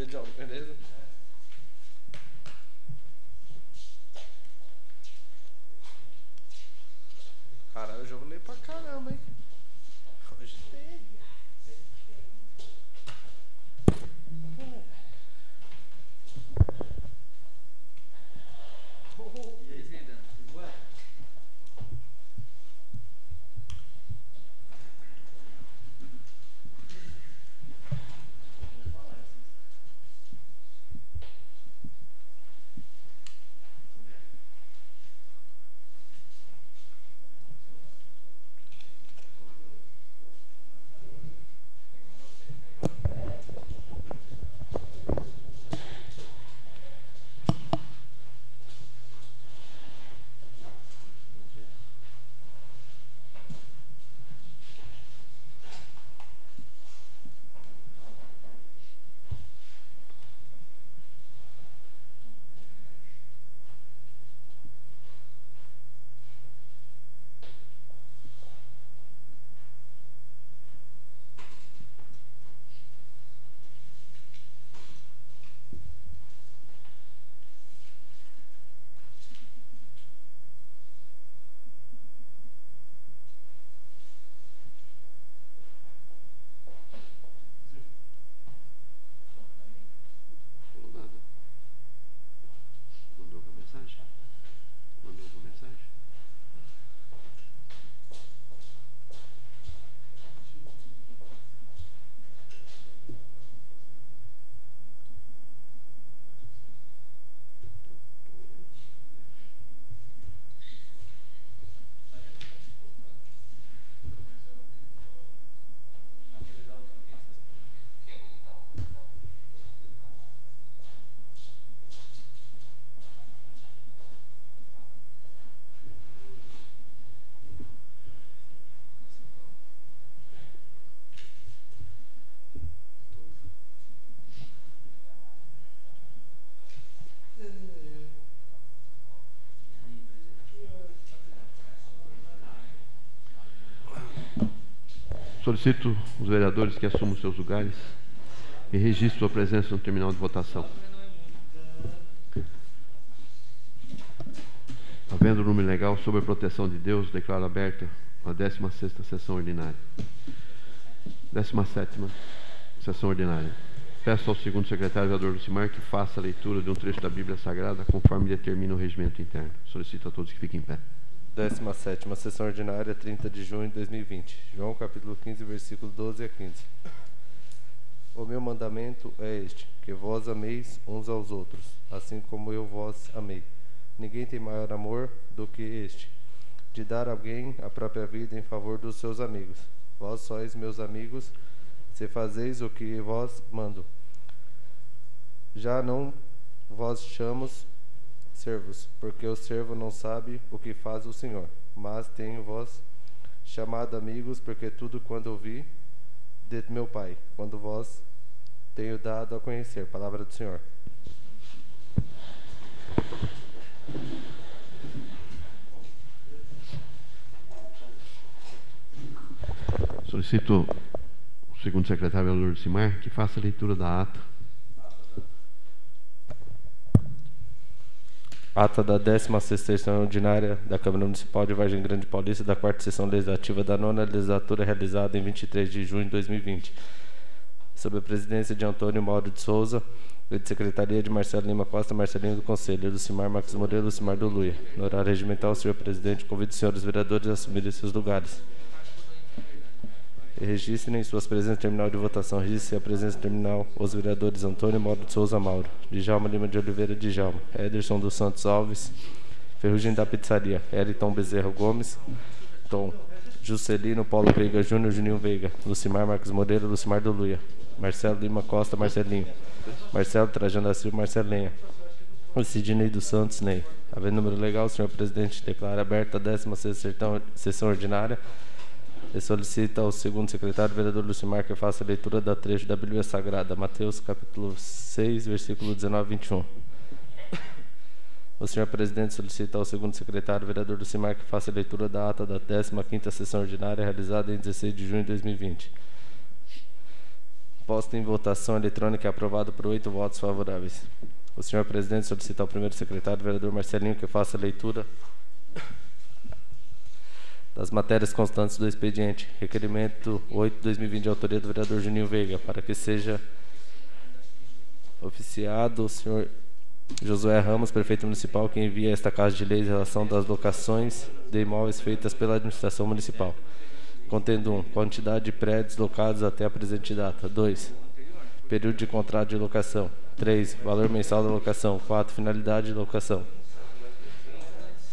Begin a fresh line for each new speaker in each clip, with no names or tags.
John, beleza? Caralho, hoje eu vou ler pra caramba, hein? Hoje tem.
E aí, Zidane? Igual?
Falou nada. Mandou uma mensagem? Mandou uma mensagem? Solicito os vereadores que assumam seus lugares e registrem sua presença no terminal de votação. Havendo número legal, sob a proteção de Deus, declaro aberta a 16ª sessão ordinária. 17ª sessão ordinária. Peço ao segundo secretário, vereador Lucimar, que faça a leitura de um trecho da Bíblia Sagrada, conforme determina o regimento interno. Solicito a todos que fiquem em pé.
17ª sessão ordinária, 30 de junho de 2020. João capítulo 15, versículo 12 a 15. O meu mandamento é este, que vós ameis uns aos outros, assim como eu vós amei. Ninguém tem maior amor do que este, de dar a alguém a própria vida em favor dos seus amigos. Vós sois meus amigos, se fazeis o que vós mando. Já não vós chamos servos, porque o servo não sabe o que faz o Senhor, mas tenho vós chamado amigos, porque tudo quando ouvi de meu Pai, quando vós tenho dado a conhecer. Palavra do Senhor.
Solicito o segundo secretário, vereador Lucimar, que faça a leitura da ata.
Ata da 16ª sessão ordinária da Câmara Municipal de Vargem Grande Paulista, da 4ª sessão legislativa da 9ª legislatura, realizada em 23 de junho de 2020. Sob a presidência de Antônio Mauro de Souza, e de secretaria de Marcelo Lima Costa, Marcelinho do Conselho, Lucimar Marques Moreira, Lucimar do Luia. No horário regimental, senhor presidente, convido os senhores vereadores a assumirem seus lugares. E registrem em suas presenças terminal de votação. Registrem a presença terminal os vereadores Antônio Mauro de Souza Mauro, Djalma Lima de Oliveira Djalma, Ederson dos Santos Alves, Ferrugem da Pizzaria, Eliton Bezerra Gomes, Tom Juscelino Paulo Veiga Júnior, Juninho Veiga, Lucimar Marques Moreira, Lucimar do Luia, Marcelo Lima Costa, Marcelinho, Marcelo Trajano da Silva, Marcelinha, Sidney dos Santos, Ney. Havendo número legal, o senhor presidente declara aberta a 16ª sessão ordinária e solicita ao segundo secretário, vereador Lucimar, que faça a leitura da trecho da Bíblia Sagrada, Mateus capítulo 6, versículo 19 a 21. O senhor presidente solicita ao segundo secretário, vereador Lucimar, que faça a leitura da ata da 15ª sessão ordinária, realizada em 16 de junho de 2020. Posto em votação eletrônica e aprovado por 8 votos favoráveis. O senhor presidente solicita ao primeiro secretário, vereador Marcelinho, que faça a leitura das matérias constantes do expediente. Requerimento 8/2020, de autoria do vereador Juninho Veiga, para que seja oficiado o senhor Josué Ramos, prefeito municipal, que envia a esta Casa de Leis em relação das locações de imóveis feitas pela administração municipal. Contendo 1. Quantidade de prédios locados até a presente data. 2. Período de contrato de locação. 3. Valor mensal da locação. 4. Finalidade de locação.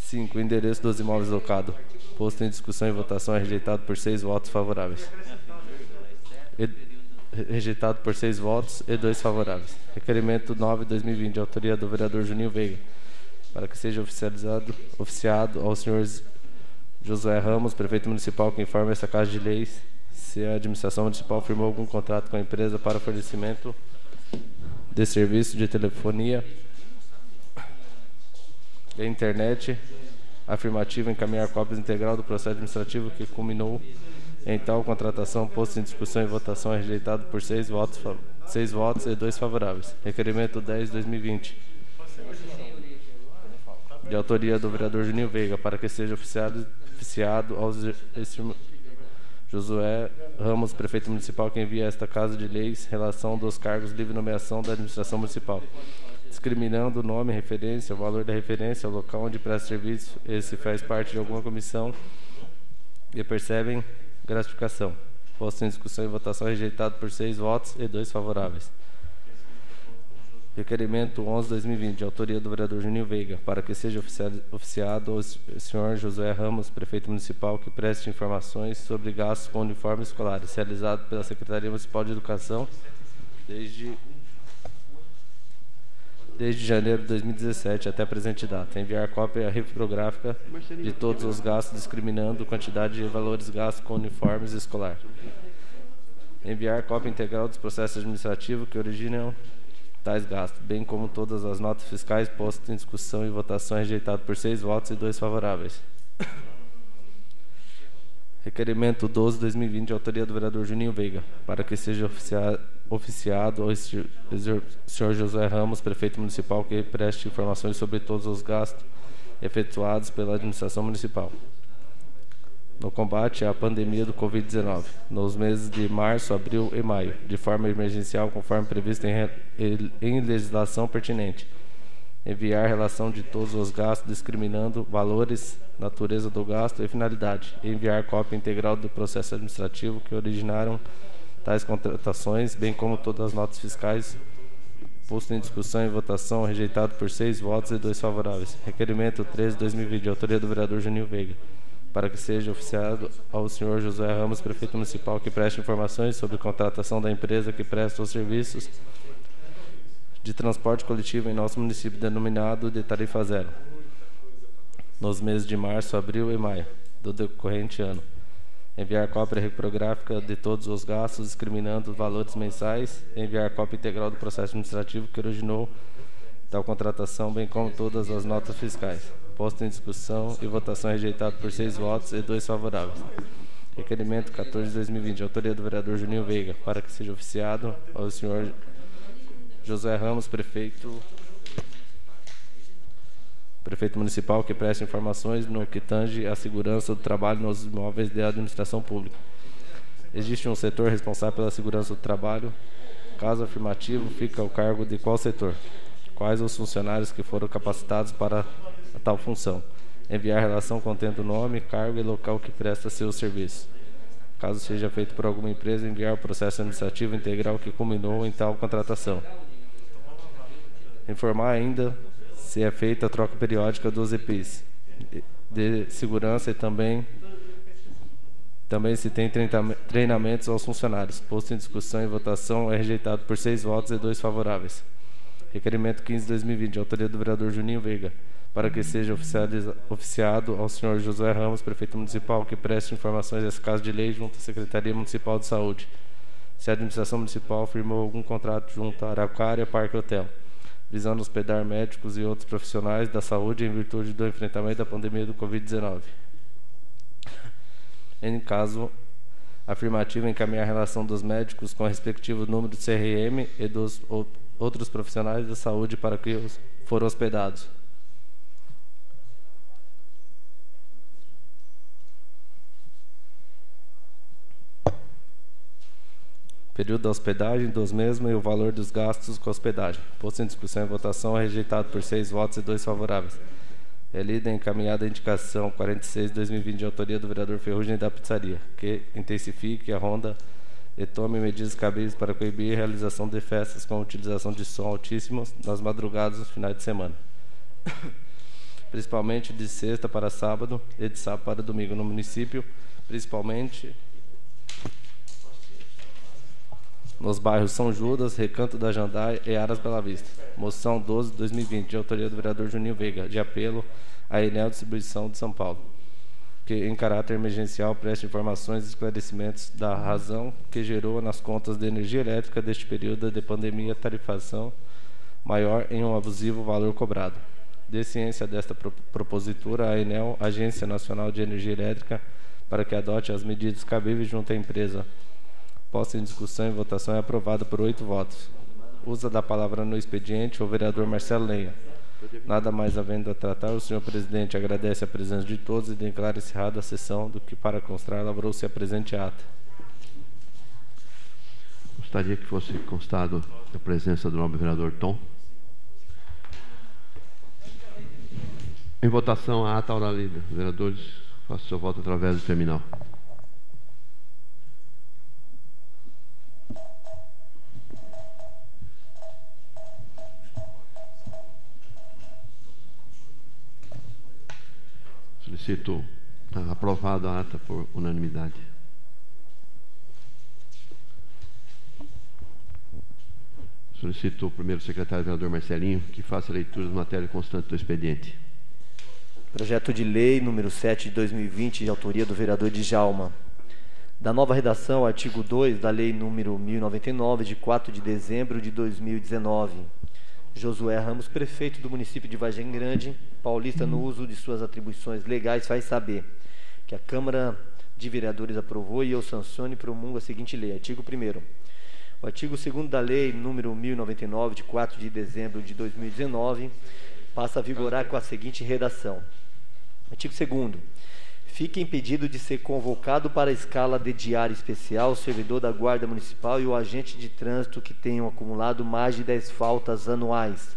5. Endereço dos imóveis locados. Posto em discussão e votação é rejeitado por 6 votos favoráveis. Rejeitado por 6 votos e 2 favoráveis. Requerimento 9/2020, de autoria do vereador Juninho Veiga, para que seja oficiado ao senhor Josué Ramos, prefeito municipal, que informe essa Casa de Leis se a administração municipal firmou algum contrato com a empresa para fornecimento de serviço de telefonia e internet. Afirmativo, encaminhar cópias integral do processo administrativo que culminou em tal contratação. Posto em discussão e votação é rejeitado por 6 votos e 2 favoráveis. Requerimento 10/2020, de autoria do vereador Juninho Veiga, para que seja oficiado ao Josué Ramos, prefeito municipal, que envia a esta Casa de Leis relação dos cargos de livre nomeação da administração municipal, discriminando o nome, referência, o valor da referência, o local onde presta serviço, e se faz parte de alguma comissão e percebem gratificação. Posto em discussão e votação rejeitado por 6 votos e 2 favoráveis. Requerimento 11/2020, de autoria do vereador Juninho Veiga, para que seja oficiado ao senhor Josué Ramos, prefeito municipal, que preste informações sobre gastos com uniformes escolares, realizado pela Secretaria Municipal de Educação desde janeiro de 2017 até a presente data. Enviar cópia reprográfica de todos os gastos, discriminando quantidade e valores gastos com uniformes escolares. Enviar cópia integral dos processos administrativos que originam tais gastos, bem como todas as notas fiscais postas em discussão e votação, rejeitado por 6 votos e 2 favoráveis. Requerimento 12/2020, de autoria do vereador Juninho Veiga, para que seja oficiado ao senhor Josué Ramos, prefeito municipal, que preste informações sobre todos os gastos efetuados pela administração municipal no combate à pandemia do Covid-19, nos meses de março, abril e maio, de forma emergencial, conforme previsto em legislação pertinente. Enviar relação de todos os gastos, discriminando valores, natureza do gasto e finalidade. Enviar cópia integral do processo administrativo que originaram tais contratações, bem como todas as notas fiscais. Posto em discussão e votação, rejeitado por 6 votos e 2 favoráveis. Requerimento 13/2020, de autoria do vereador Juninho Veiga, para que seja oficiado ao senhor Josué Ramos, prefeito municipal, que preste informações sobre contratação da empresa que presta os serviços de transporte coletivo em nosso município, denominado de tarifa zero, nos meses de março, abril e maio do decorrente ano. Enviar cópia reprográfica de todos os gastos, discriminando os valores mensais. Enviar cópia integral do processo administrativo que originou tal contratação, bem como todas as notas fiscais. Posto em discussão e votação rejeitado por 6 votos e 2 favoráveis. Requerimento 14/2020, de autoria do vereador Juninho Veiga, para que seja oficiado ao senhor Josué Ramos, prefeito municipal, que preste informações no que tange à segurança do trabalho nos imóveis da administração pública. Existe um setor responsável pela segurança do trabalho? Caso afirmativo, fica ao cargo de qual setor? Quais os funcionários que foram capacitados para a tal função? Enviar relação contendo nome, cargo e local que presta seu serviço. Caso seja feito por alguma empresa, enviar o processo administrativo integral que culminou em tal contratação. Informar ainda se é feita a troca periódica dos EPIs de segurança e também se tem treinamentos aos funcionários. Posto em discussão e votação é rejeitado por 6 votos e 2 favoráveis. Requerimento 15/2020, de autoria do vereador Juninho Veiga, para que seja oficiado ao senhor Josué Ramos, prefeito municipal, que preste informações desse caso de lei junto à Secretaria Municipal de Saúde, se a administração municipal firmou algum contrato junto à Araucária Parque Hotel, visando hospedar médicos e outros profissionais da saúde em virtude do enfrentamento da pandemia do Covid-19. Em caso Afirmativa, encaminhar a relação dos médicos com o respectivo número de CRM e dos outros profissionais da saúde para que foram hospedados. Período da hospedagem dos mesmos e o valor dos gastos com a hospedagem. Posto em discussão e votação, rejeitado por 6 votos e 2 favoráveis. É lida e encaminhada a indicação 46/2020 de autoria do vereador Ferrugem da Pizzaria, que intensifique a ronda e tome medidas cabíveis para coibir a realização de festas com a utilização de som altíssimo nas madrugadas dos finais de semana. Principalmente de sexta para sábado e de sábado para domingo no município, principalmente nos bairros São Judas, Recanto da Jandaia e Aras Bela Vista. Moção 12/2020, de autoria do vereador Juninho Veiga, de apelo à Enel Distribuição de São Paulo, que em caráter emergencial preste informações e esclarecimentos da razão que gerou nas contas de energia elétrica deste período de pandemia tarifação maior em um abusivo valor cobrado. De ciência desta propositura, a Enel, Agência Nacional de Energia Elétrica, para que adote as medidas cabíveis junto à empresa. Posta em discussão e votação é aprovada por 8 votos. Usa da palavra no expediente o vereador Marcelo Lenha. Nada mais havendo a tratar, o senhor presidente agradece a presença de todos e declara encerrada a sessão, do que para constar lavrou-se a presente ata.
Gostaria que fosse constado a presença do nobre vereador Tom. Em votação, a ata oralida. Vereadores, façam seu voto através do terminal. Solicito aprovado a ata por unanimidade. Solicito o primeiro secretário, vereador Marcelinho, que faça a leitura da matéria constante do expediente.
Projeto de lei número 7 de 2020, de autoria do vereador Djalma. Da nova redação, artigo 2 da lei número 1099, de 4 de dezembro de 2019. Josué Ramos, prefeito do município de Vargem Grande, paulista, no uso de suas atribuições legais, faz saber que a Câmara de Vereadores aprovou e eu sanciono e promulgo a seguinte lei. Artigo 1º. O artigo 2º da lei número 1099, de 4 de dezembro de 2019, passa a vigorar com a seguinte redação. Artigo 2º. Fica impedido de ser convocado para a escala de diária especial o servidor da Guarda Municipal e o agente de trânsito que tenham acumulado mais de 10 faltas anuais,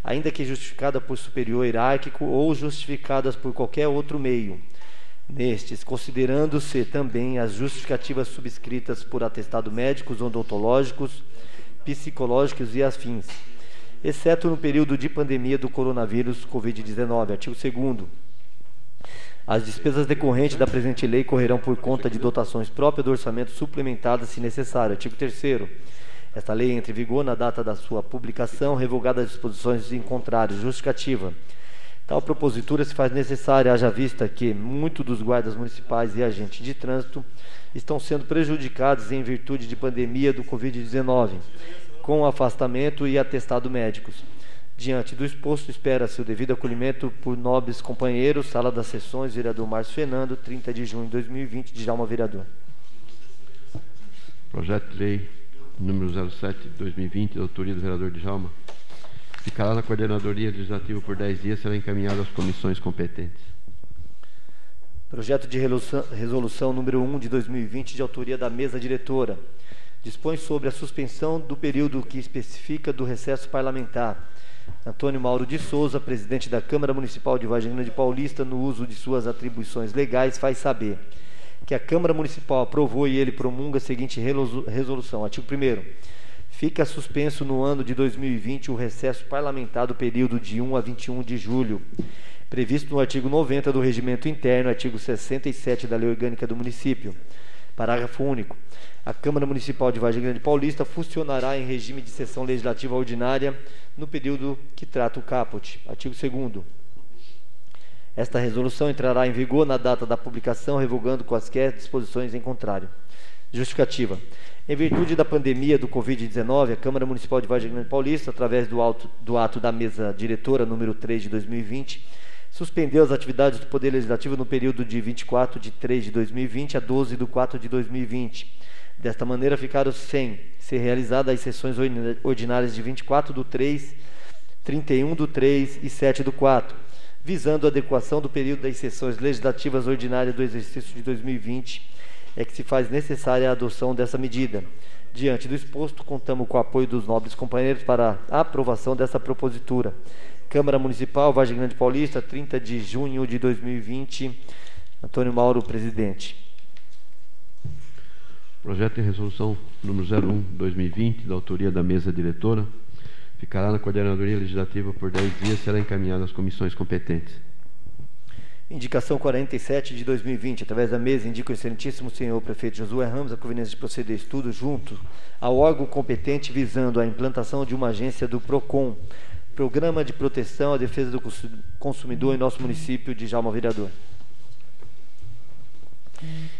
ainda que justificada por superior hierárquico ou justificadas por qualquer outro meio. Nestes, considerando-se também as justificativas subscritas por atestado médicos, odontológicos, psicológicos e afins, exceto no período de pandemia do coronavírus Covid-19. Artigo 2º. As despesas decorrentes da presente lei correrão por conta de dotações próprias do orçamento suplementadas, se necessário. Artigo 3º. Esta lei entra em vigor na data da sua publicação, revogadas as disposições em contrário. Justificativa. Tal propositura se faz necessária, haja vista que muitos dos guardas municipais e agentes de trânsito estão sendo prejudicados em virtude de pandemia do Covid-19, com afastamento e atestado médicos. Diante do exposto, espera-se o devido acolhimento por nobres companheiros. Sala das Sessões, vereador Márcio Fernando, 30 de junho de 2020, Djalma, vereador.
Projeto de lei número 07 de 2020, de autoria do vereador Djalma, ficará na coordenadoria legislativa por 10 dias e será encaminhado às comissões competentes.
Projeto de resolução número 1 de 2020, de autoria da mesa diretora, dispõe sobre a suspensão do período que especifica do recesso parlamentar. Antônio Mauro de Souza, presidente da Câmara Municipal de Vargem Grande Paulista, no uso de suas atribuições legais, faz saber que a Câmara Municipal aprovou e ele promulga a seguinte resolução. Artigo 1º. Fica suspenso no ano de 2020 o recesso parlamentar do período de 1 a 21 de julho, previsto no artigo 90 do Regimento Interno, artigo 67 da Lei Orgânica do Município. Parágrafo único. A Câmara Municipal de Vargem Grande Paulista funcionará em regime de sessão legislativa ordinária no período que trata o caput. Artigo 2º. Esta resolução entrará em vigor na data da publicação, revogando quaisquer disposições em contrário. Justificativa. Em virtude da pandemia do Covid-19, a Câmara Municipal de Vargem Grande Paulista, através do ato da mesa diretora número 3 de 2020, suspendeu as atividades do Poder Legislativo no período de 24 de 3 de 2020 a 12 de 4 de 2020. Desta maneira, ficaram sem ser realizadas as sessões ordinárias de 24 do 3, 31 do 3 e 7 do 4, visando a adequação do período das sessões legislativas ordinárias do exercício de 2020, é que se faz necessária a adoção dessa medida. Diante do exposto, contamos com o apoio dos nobres companheiros para a aprovação dessa propositura. Câmara Municipal, Vargem Grande Paulista, 30 de junho de 2020. Antônio Mauro, presidente.
Projeto de resolução número 01/2020, da autoria da mesa diretora, ficará na coordenadoria legislativa por 10 dias e será encaminhada às comissões competentes.
Indicação 47 de 2020, através da mesa, indica o excelentíssimo senhor prefeito Josué Ramos a conveniência de proceder estudo junto ao órgão competente visando a implantação de uma agência do PROCON, Programa de Proteção à Defesa do Consumidor em nosso município de Djalma Vereador.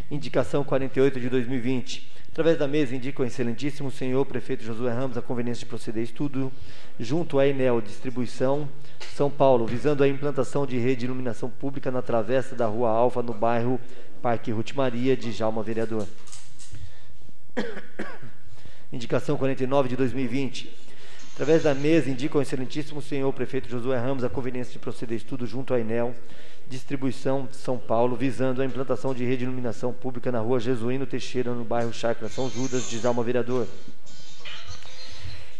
Indicação 48 de 2020. Através da mesa, indica o excelentíssimo senhor prefeito Josué Ramos a conveniência de proceder estudo junto à Enel Distribuição São Paulo, visando a implantação de rede de iluminação pública na travessa da Rua Alfa, no bairro Parque Ruth Maria de Djalma Vereador. Indicação 49 de 2020. Através da mesa, indica o excelentíssimo senhor prefeito Josué Ramos a conveniência de proceder estudo junto à Enel Distribuição São Paulo, visando a implantação de rede de iluminação pública na Rua Jesuíno Teixeira, no bairro Chácara São Judas de Djalma Vereador.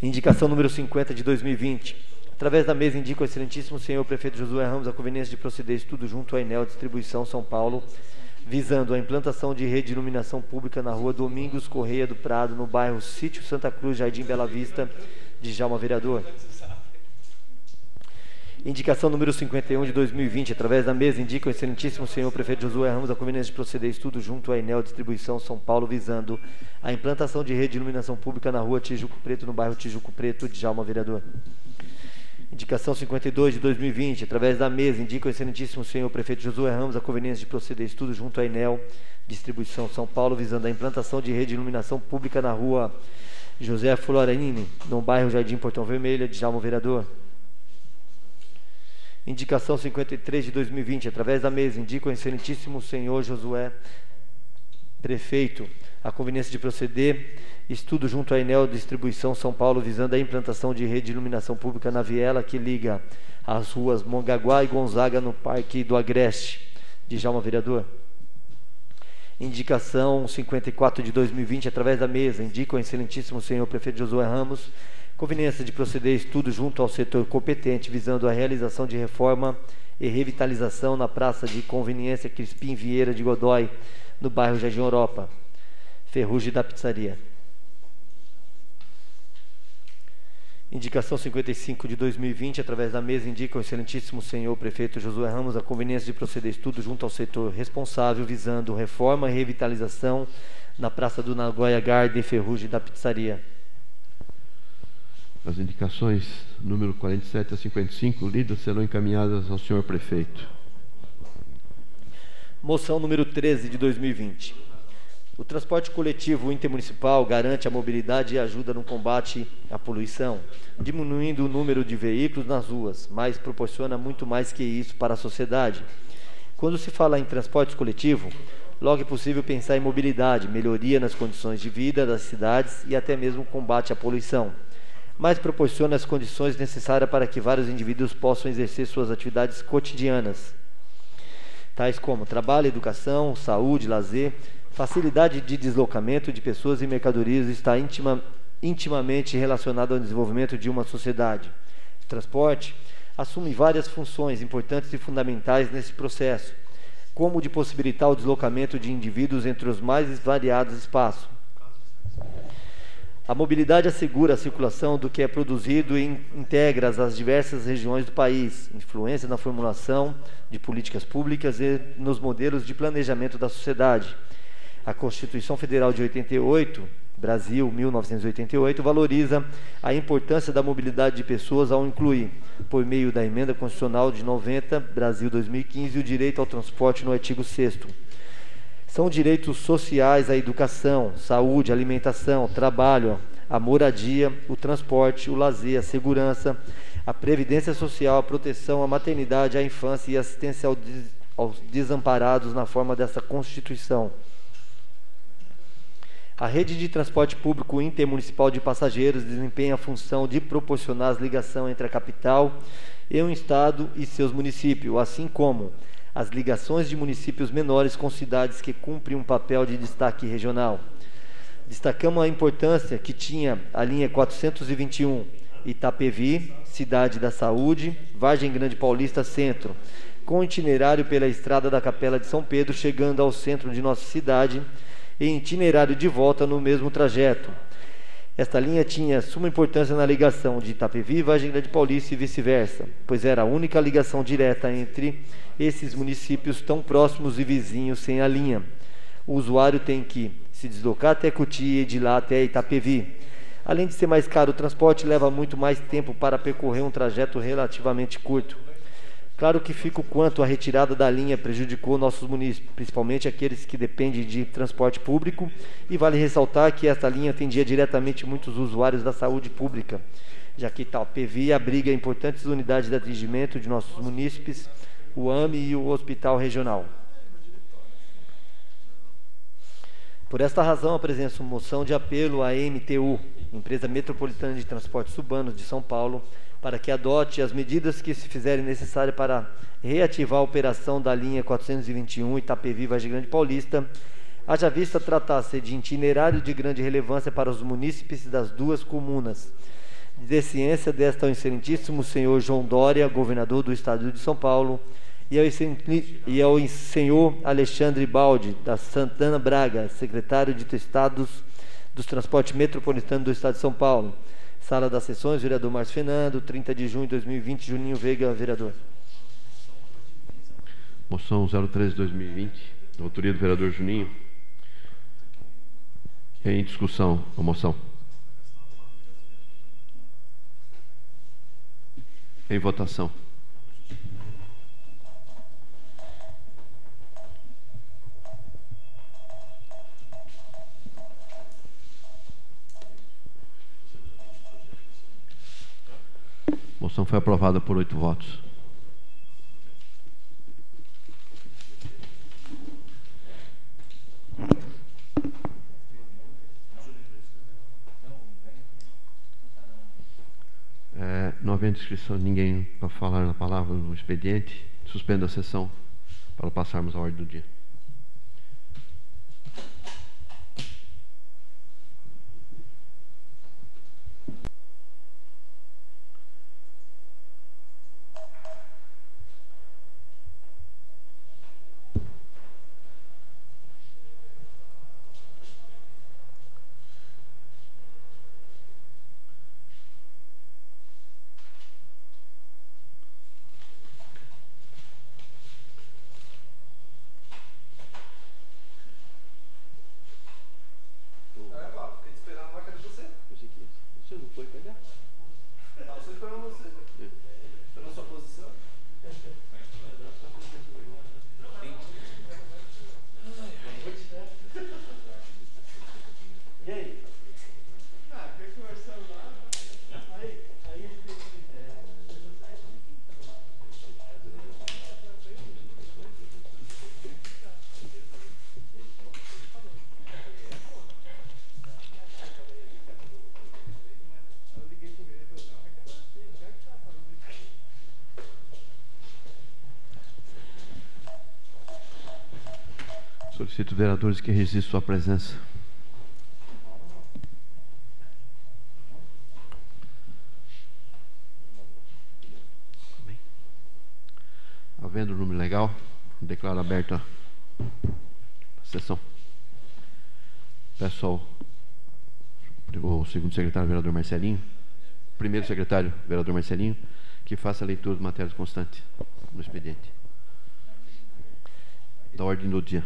Indicação número 50 de 2020. Através da mesa, indica o excelentíssimo senhor prefeito Josué Ramos a conveniência de proceder estudo junto à Enel Distribuição São Paulo, visando a implantação de rede de iluminação pública na Rua Domingos Correia do Prado, no bairro Sítio Santa Cruz, Jardim Bela Vista de Djalma Vereador. Indicação número 51 de 2020. Através da mesa, indica o excelentíssimo senhor prefeito Josué Ramos a conveniência de proceder estudo junto à Enel Distribuição São Paulo, visando a implantação de rede de iluminação pública na Rua Tijuco Preto, no bairro Tijuco Preto de Djalma Vereador. Indicação 52 de 2020. Através da mesa, indica o excelentíssimo senhor prefeito Josué Ramos a conveniência de proceder estudo junto à Enel Distribuição São Paulo, visando a implantação de rede de iluminação pública na Rua José Florenini, no bairro Jardim Portão Vermelho de Djalma Vereador. Indicação 53 de 2020. Através da mesa, indica o excelentíssimo senhor Josué prefeito a conveniência de proceder estudo junto à Enel Distribuição São Paulo, visando a implantação de rede de iluminação pública na viela que liga as ruas Mongaguá e Gonzaga, no Parque do Agreste de Djalma Vereador. Indicação 54 de 2020. Através da mesa, indica o excelentíssimo senhor prefeito Josué Ramos conveniência de proceder estudo junto ao setor competente, visando a realização de reforma e revitalização na Praça de Conveniência Crispim Vieira de Godoy, no bairro Jardim Europa, Ferrugem da Pizzaria. Indicação 55 de 2020. Através da mesa, indica o excelentíssimo senhor prefeito Josué Ramos a conveniência de proceder estudo junto ao setor responsável, visando reforma e revitalização na Praça do Nagoya Garden, Ferrugem da Pizzaria.
As indicações número 47 a 55 lidas serão encaminhadas ao senhor prefeito.
Moção número 13 de 2020. O transporte coletivo intermunicipal garante a mobilidade e ajuda no combate à poluição, diminuindo o número de veículos nas ruas, mas proporciona muito mais que isso para a sociedade. Quando se fala em transporte coletivo, logo é possível pensar em mobilidade, melhoria nas condições de vida das cidades e até mesmo combate à poluição, mas proporciona as condições necessárias para que vários indivíduos possam exercer suas atividades cotidianas, tais como trabalho, educação, saúde, lazer. Facilidade de deslocamento de pessoas e mercadorias está intimamente relacionado ao desenvolvimento de uma sociedade. O transporte assume várias funções importantes e fundamentais nesse processo, como de possibilitar o deslocamento de indivíduos entre os mais variados espaços. A mobilidade assegura a circulação do que é produzido e integra as diversas regiões do país, influência na formulação de políticas públicas e nos modelos de planejamento da sociedade. A Constituição Federal de 88, Brasil, 1988, valoriza a importância da mobilidade de pessoas ao incluir, por meio da Emenda Constitucional de 90, Brasil 2015, o direito ao transporte no artigo 6º. São direitos sociais a educação, saúde, alimentação, trabalho, a moradia, o transporte, o lazer, a segurança, a previdência social, a proteção, a maternidade, a infância e assistência aos desamparados na forma dessa Constituição. A rede de transporte público intermunicipal de passageiros desempenha a função de proporcionar as ligações entre a capital e o estado e seus municípios, assim como as ligações de municípios menores com cidades que cumprem um papel de destaque regional. Destacamos a importância que tinha a linha 421 Itapevi, Cidade da Saúde, Vargem Grande Paulista Centro, com itinerário pela estrada da Capela de São Pedro, chegando ao centro de nossa cidade, e itinerário de volta no mesmo trajeto. Esta linha tinha suma importância na ligação de Itapevi, Vargem Grande Paulista e vice-versa, pois era a única ligação direta entre esses municípios tão próximos e vizinhos sem a linha. O usuário tem que se deslocar até Cotia e de lá até Itapevi. Além de ser mais caro, o transporte leva muito mais tempo para percorrer um trajeto relativamente curto. Claro que fica o quanto a retirada da linha prejudicou nossos munícipes, principalmente aqueles que dependem de transporte público, e vale ressaltar que esta linha atendia diretamente muitos usuários da saúde pública, já que Itapevi abriga importantes unidades de atendimento de nossos munícipes, o AME e o Hospital Regional. Por esta razão, apresento moção de apelo à MTU, Empresa Metropolitana de Transportes Urbanos de São Paulo, para que adote as medidas que se fizerem necessárias para reativar a operação da linha 421 Itapevi, Vargem Grande Paulista, haja vista tratar-se de itinerário de grande relevância para os munícipes das duas comunas. De ciência desta ao excelentíssimo senhor João Dória, governador do estado de São Paulo, e ao senhor Alexandre Baldi, da Santana Braga, secretário de Estados dos Transportes Metropolitanos do estado de São Paulo. Sala das Sessões, vereador Márcio Fernando, 30 de junho de 2020, Juninho Veiga, vereador.
Moção 013/2020, da autoria do vereador Juninho. Em discussão, a moção. Em votação. A moção foi aprovada por 8 votos. Não havendo inscrição de ninguém para falar na palavra no expediente, suspendo a sessão para passarmos à ordem do dia. Solicito vereadores que registrem sua presença. Havendo o número legal, declaro aberta a sessão. Peço ao segundo secretário, vereador Marcelinho, primeiro secretário, vereador Marcelinho, que faça a leitura de matérias constantes no expediente. Da ordem do dia.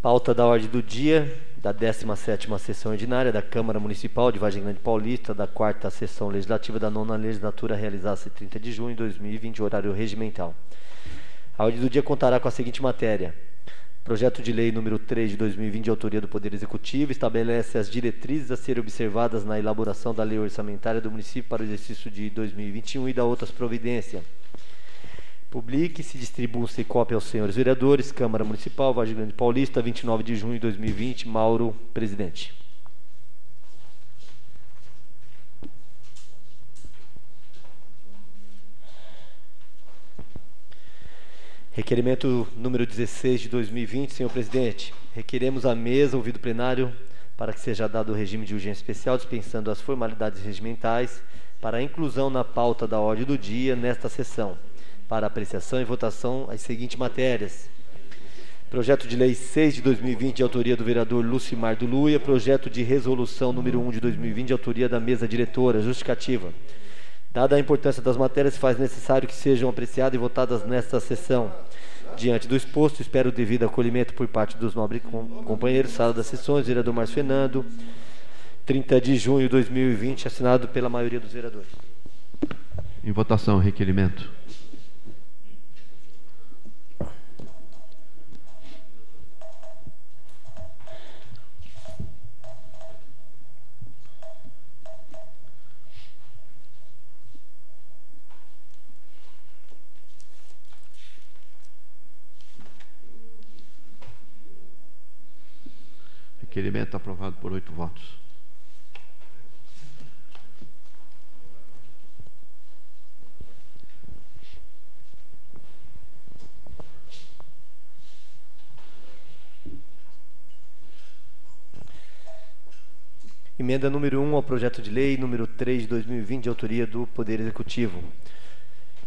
Pauta da ordem do dia da 17ª Sessão Ordinária da Câmara Municipal de Vargem Grande Paulista, da 4ª Sessão Legislativa da 9ª Legislatura, realizada-se 30 de junho de 2020, horário regimental. A ordem do dia contará com a seguinte matéria: Projeto de lei número 3 de 2020, de autoria do Poder Executivo, estabelece as diretrizes a serem observadas na elaboração da lei orçamentária do município para o exercício de 2021 e da outras providências. Publique e se distribua-se cópia aos senhores vereadores, Câmara Municipal, Vargem Grande Paulista, 29 de junho de 2020, Mauro, presidente. Requerimento número 16 de 2020, senhor presidente. Requeremos à mesa, ouvido o plenário, para que seja dado o regime de urgência especial, dispensando as formalidades regimentais, para a inclusão na pauta da ordem do dia nesta sessão, para apreciação e votação as seguintes matérias. Projeto de lei 6 de 2020, de autoria do vereador Lucimar do Luia. Projeto de resolução número 1 de 2020, de autoria da mesa diretora. Justificativa. Dada a importância das matérias, faz necessário que sejam apreciadas e votadas nesta sessão. Diante do exposto, espero o devido acolhimento por parte dos nobres companheiros. Sala das sessões, vereador Márcio Fernando, 30 de junho de 2020, assinado pela maioria dos vereadores.
Em votação, requerimento. Requerimento aprovado por 8 votos.
Emenda número 1 ao projeto de lei número 3 de 2020, de autoria do Poder Executivo.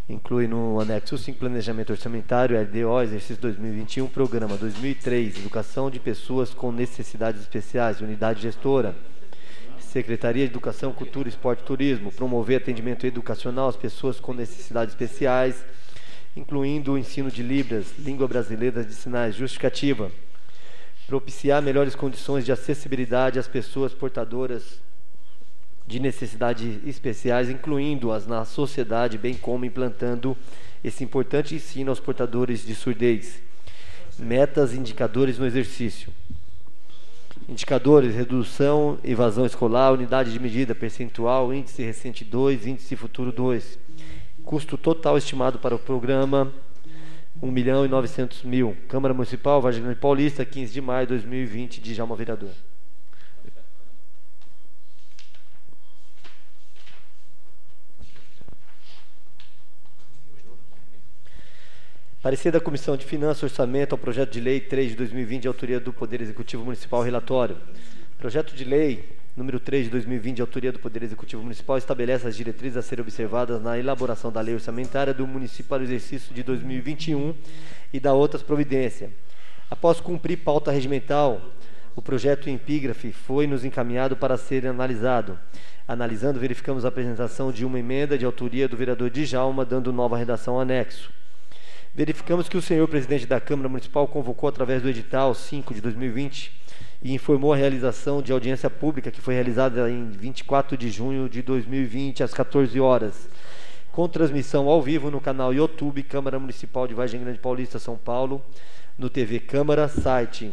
Inclui no anexo 5 Planejamento Orçamentário, LDO, exercício 2021, Programa 2003, Educação de Pessoas com Necessidades Especiais, Unidade Gestora, Secretaria de Educação, Cultura, Esporte e Turismo, promover atendimento educacional às pessoas com necessidades especiais, incluindo o ensino de Libras, Língua Brasileira de Sinais. Justificativa. Propiciar melhores condições de acessibilidade às pessoas portadoras de necessidades especiais, incluindo-as na sociedade, bem como implantando esse importante ensino aos portadores de surdez. Metas e indicadores no exercício. Indicadores: redução, evasão escolar, unidade de medida, percentual, índice recente 2, índice futuro 2. Custo total estimado para o programa, 1.900.000. Câmara Municipal, Vargem Grande Paulista, 15 de maio de 2020, Djalma, vereador. Parecer da Comissão de Finanças e Orçamento ao projeto de lei 3 de 2020, de autoria do Poder Executivo Municipal. Relatório. Projeto de lei número 3 de 2020, de autoria do Poder Executivo Municipal, estabelece as diretrizes a serem observadas na elaboração da lei orçamentária do município para o exercício de 2021 e da outras providências. Após cumprir pauta regimental, o projeto em epígrafe foi nos encaminhado para ser analisado. Analisando, verificamos a apresentação de uma emenda de autoria do vereador Djalma, dando nova redação ao anexo. Verificamos que o senhor presidente da Câmara Municipal convocou através do edital 5 de 2020 e informou a realização de audiência pública que foi realizada em 24 de junho de 2020, às 14 horas, com transmissão ao vivo no canal YouTube Câmara Municipal de Vargem Grande Paulista, São Paulo, no TV Câmara, site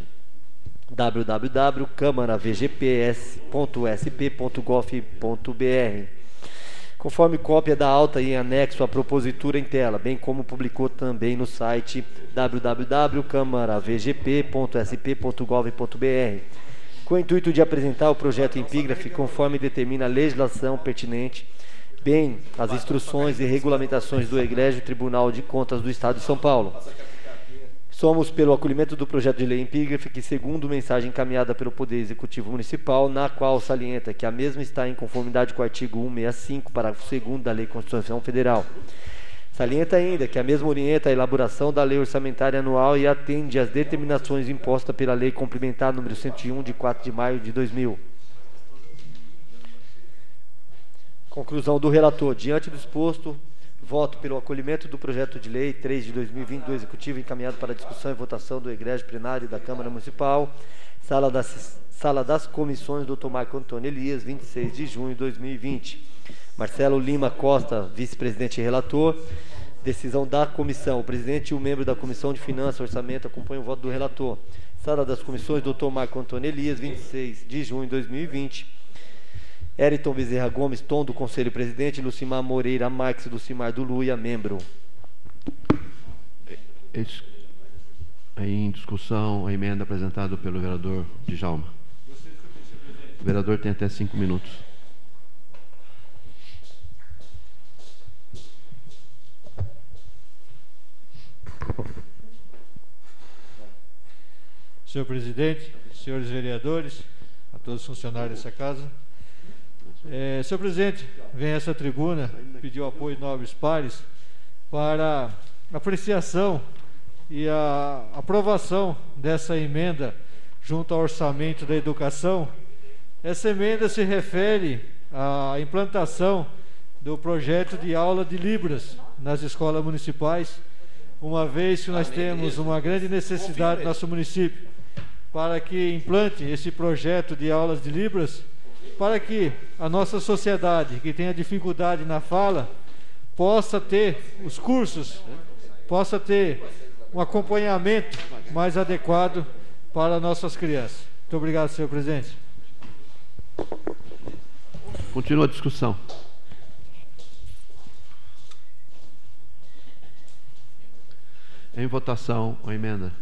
www.câmaravgps.sp.gov.br, conforme cópia da alta em anexo à propositura em tela, bem como publicou também no site www.câmaravgp.sp.gov.br, com o intuito de apresentar o projeto em epígrafe conforme determina a legislação pertinente, bem as instruções e regulamentações do Egrégio Tribunal de Contas do Estado de São Paulo. Somos pelo acolhimento do projeto de lei em epígrafe que, segundo mensagem encaminhada pelo Poder Executivo Municipal, na qual salienta que a mesma está em conformidade com o artigo 165, parágrafo 2º da Lei Constitucional Federal. Salienta ainda que a mesma orienta a elaboração da lei orçamentária anual e atende às determinações impostas pela Lei Complementar número 101, de 4 de maio de 2000. Conclusão do relator. Diante do exposto, voto pelo acolhimento do projeto de lei 3 de 2020 do Executivo, encaminhado para discussão e votação do Egrégio Plenário da Câmara Municipal, sala das comissões, Dr. Marco Antônio Elias, 26 de junho de 2020. Marcelo Lima Costa, vice-presidente e relator. Decisão da comissão. O presidente e o membro da Comissão de Finanças e Orçamento acompanham o voto do relator. Sala das Comissões, Dr. Marco Antônio Elias, 26 de junho de 2020. Eriton Bezerra Gomes, Tom, do Conselho Presidente. Lucimar Moreira Marques, Lucimar do Luia, membro.
Em discussão, a emenda apresentada pelo vereador Djalma. O vereador tem até 5 minutos.
Senhor presidente, senhores vereadores, a todos os funcionários dessa casa. Senhor presidente, vem a essa tribuna pedir o apoio de nobres pares para apreciação e a aprovação dessa emenda junto ao orçamento da educação. Essa emenda se refere à implantação do projeto de aula de Libras nas escolas municipais, uma vez que nós temos uma grande necessidade no nosso município para que implante esse projeto de aulas de Libras, para que a nossa sociedade que tenha dificuldade na fala possa ter os cursos, possa ter um acompanhamento mais adequado para nossas crianças. Muito obrigado, senhor presidente.
Continua a discussão. Em votação, a emenda.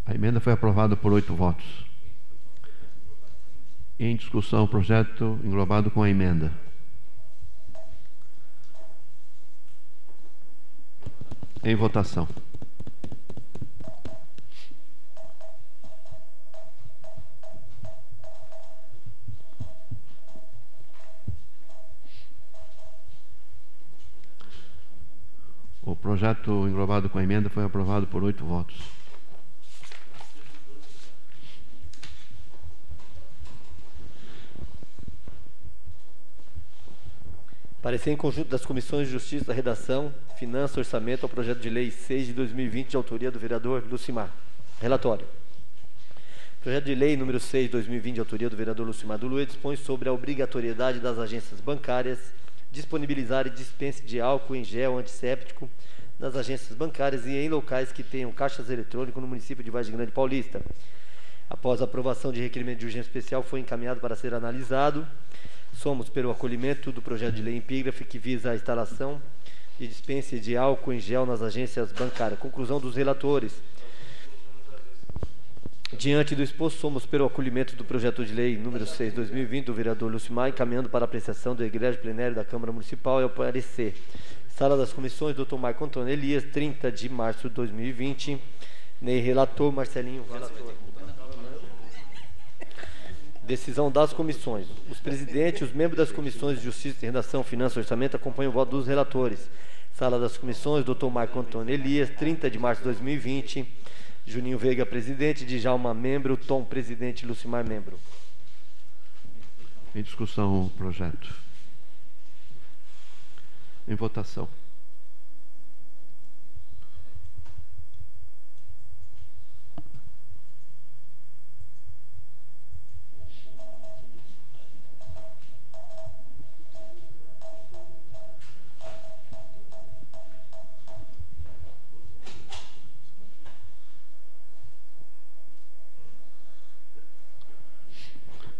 A emenda foi aprovada por 8 votos. Em discussão, o projeto englobado com a emenda. Em votação. O projeto englobado com a emenda foi aprovado por 8 votos.
Parecer em conjunto das Comissões de Justiça, Redação, Finanças e Orçamento ao projeto de lei 6 de 2020, de autoria do vereador Lucimar. Relatório. Projeto de lei número 6 de 2020, de autoria do vereador Lucimar do Luia, dispõe sobre a obrigatoriedade das agências bancárias disponibilizarem dispense de álcool em gel antisséptico nas agências bancárias e em locais que tenham caixas eletrônicos no município de Vargem Grande Paulista. Após a aprovação de requerimento de urgência especial, foi encaminhado para ser analisado. Somos pelo acolhimento do projeto de lei epígrafe que visa a instalação de dispense de álcool em gel nas agências bancárias. Conclusão dos relatores. Diante do exposto, somos pelo acolhimento do projeto de lei número 6 de 2020 do vereador Lucimar, encaminhando para apreciação do egrégio plenário da Câmara Municipal e ao parecer. Sala das Comissões, Dr. Marco Antônio Elias, 30 de março de 2020. Ney, relator. Marcelinho, relator. Decisão das comissões. Os presidentes e os membros das comissões de Justiça, Redação, Finanças e Orçamento acompanham o voto dos relatores. Sala das Comissões, Dr. Marco Antônio Elias, 30 de março de 2020. Juninho Veiga, presidente. Djalma, membro. Tom, presidente. Lucimar, membro.
Em discussão, o projeto. Em votação.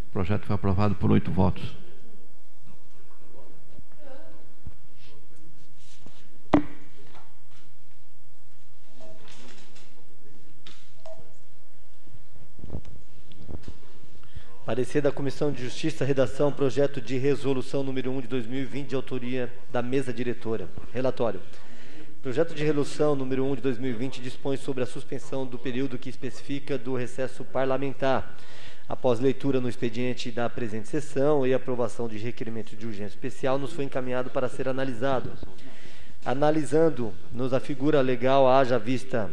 O projeto foi aprovado por 8 votos.
Parecer da Comissão de Justiça, Redação, projeto de resolução número 1 de 2020, de autoria da mesa diretora. Relatório. Projeto de resolução número 1 de 2020 dispõe sobre a suspensão do período que especifica do recesso parlamentar. Após leitura no expediente da presente sessão e aprovação de requerimento de urgência especial, nos foi encaminhado para ser analisado. Analisando-nos a figura legal, haja vista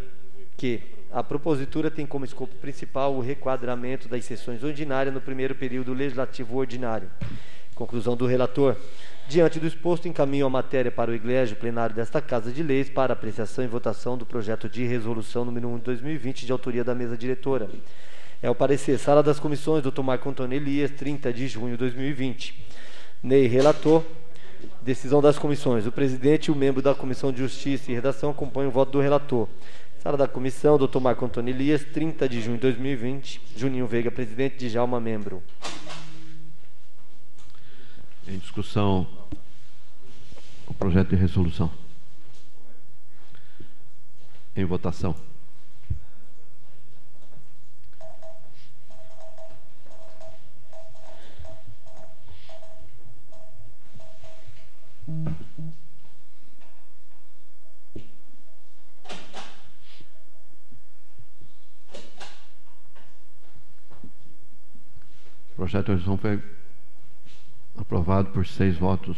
que A propositura tem como escopo principal o requadramento das sessões ordinárias no primeiro período legislativo ordinário. Conclusão do relator. Diante do exposto, encaminho a matéria para o eglégio plenário desta Casa de Leis para apreciação e votação do projeto de resolução número 1 de 2020, de autoria da mesa diretora. É o parecer. Sala das Comissões, Dr. Marco Antônio Elias, 30 de junho de 2020. Ney, relator. Decisão das comissões. O presidente e o membro da Comissão de Justiça e Redação acompanham o voto do relator. Sala da Comissão, Dr. Marco Antônio Elias, 30 de junho de 2020. Juninho Veiga, presidente. Djalma, membro.
Em discussão, o projeto de resolução. Em votação. O projeto de resolução foi aprovado por 6 votos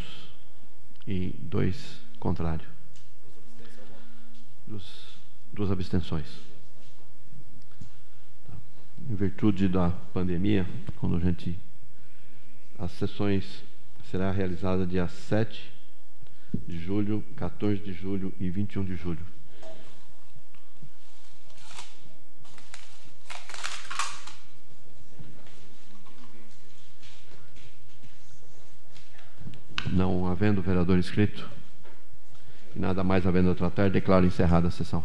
e 2 contrários. 2 abstenções. Em virtude da pandemia, as sessões será realizada dia 7 de julho, 14 de julho e 21 de julho. Não havendo vereador inscrito e nada mais havendo a tratar, declaro encerrada a sessão.